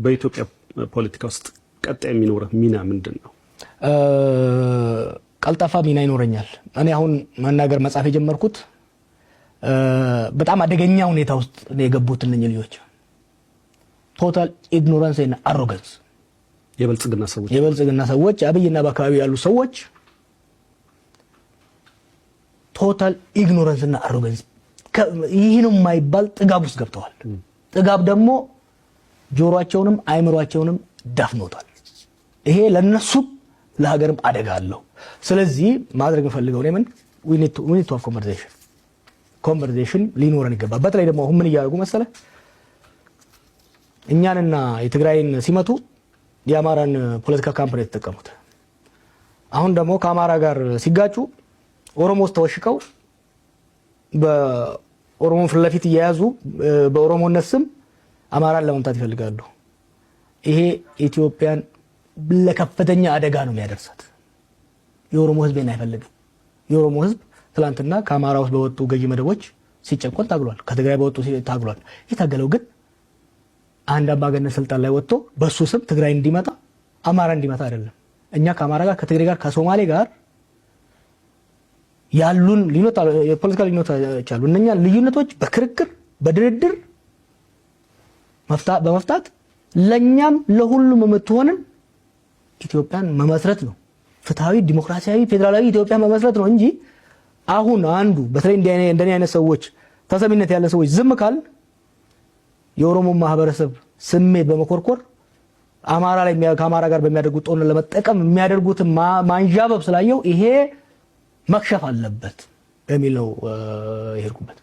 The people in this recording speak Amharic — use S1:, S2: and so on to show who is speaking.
S1: በኢትዮጵያ ፖለቲካ ውስጥ ቀጣይ የሚኖረው ሚና ምንድነው?
S2: ቀልጣፋ ሚና ይኖረኛል። እኔ አሁን መናገር መጻፍ የጀመርኩት በጣም አደገኛ ሁኔታ ውስጥ ነው የገቡት እነኚህ ልጆች። ቶታል ኢግኖራንስ እና አሮጋንስ የበልጽግና ሰዎች አብይና በአካባቢ ያሉ ሰዎች ቶታል ኢግኖራንስ እና አሮጋንስ ይህ ነው የማይባል ጥጋብ ውስጥ ገብተዋል። ጥጋብ ደግሞ ጆሮአቸውንም አይምሮአቸውንም ዳፍኖታል። ይሄ ለነሱ ለሀገርም አደጋ አለው። ስለዚህ ማድረግ እንፈልገው ነው we need to have conversation ሊኖረን ይገባል። በተለይ ደግሞ አሁን ምን እያደረጉ መሰለ እኛንና የትግራይን ሲመቱ የአማራን ፖለቲካ ካምፓኒ ተጠቀሙት። አሁን ደግሞ ከአማራ ጋር ሲጋጩ ኦሮሞስ ተወሽቀው በኦሮሞ ፍለፊት እየያዙ በኦሮሞነት ስም አማራን ለመምታት ይፈልጋሉ። ይሄ ኢትዮጵያን ለከፍተኛ አደጋ ነው የሚያደርሳት። የኦሮሞ ህዝብን አይፈልግም። የኦሮሞ ህዝብ ትላንትና ከአማራ ውስጥ በወጡ ገዢ መደቦች ሲጨቆን ታግሏል። ከትግራይ በወጡ ታግሏል። የታገለው ግን አንድ አምባገነን ስልጣን ላይ ወጥቶ በሱ ስም ትግራይ እንዲመጣ አማራ እንዲመጣ አይደለም። እኛ ከአማራ ጋር ከትግራይ ጋር ከሶማሌ ጋር ያሉን የፖለቲካ ልዩነቶች አሉ። እነኛ ልዩነቶች በክርክር በድርድር በመፍታት ለኛም ለሁሉም የምትሆንን ኢትዮጵያን መመስረት ነው። ፍትሃዊ ዲሞክራሲያዊ ፌደራላዊ ኢትዮጵያ መመስረት ነው እንጂ አሁን አንዱ በተለይ እንደኔ አይነት ሰዎች ተሰሚነት ያለ ሰዎች ዝም ካል የኦሮሞ ማህበረሰብ ስሜት በመኮርኮር አማራ ላይ ከአማራ ጋር በሚያደርጉት ጦርነት ለመጠቀም የሚያደርጉት ማንዣበብ ስላየው ይሄ መክሸፍ አለበት በሚል ነው የሄድኩበት።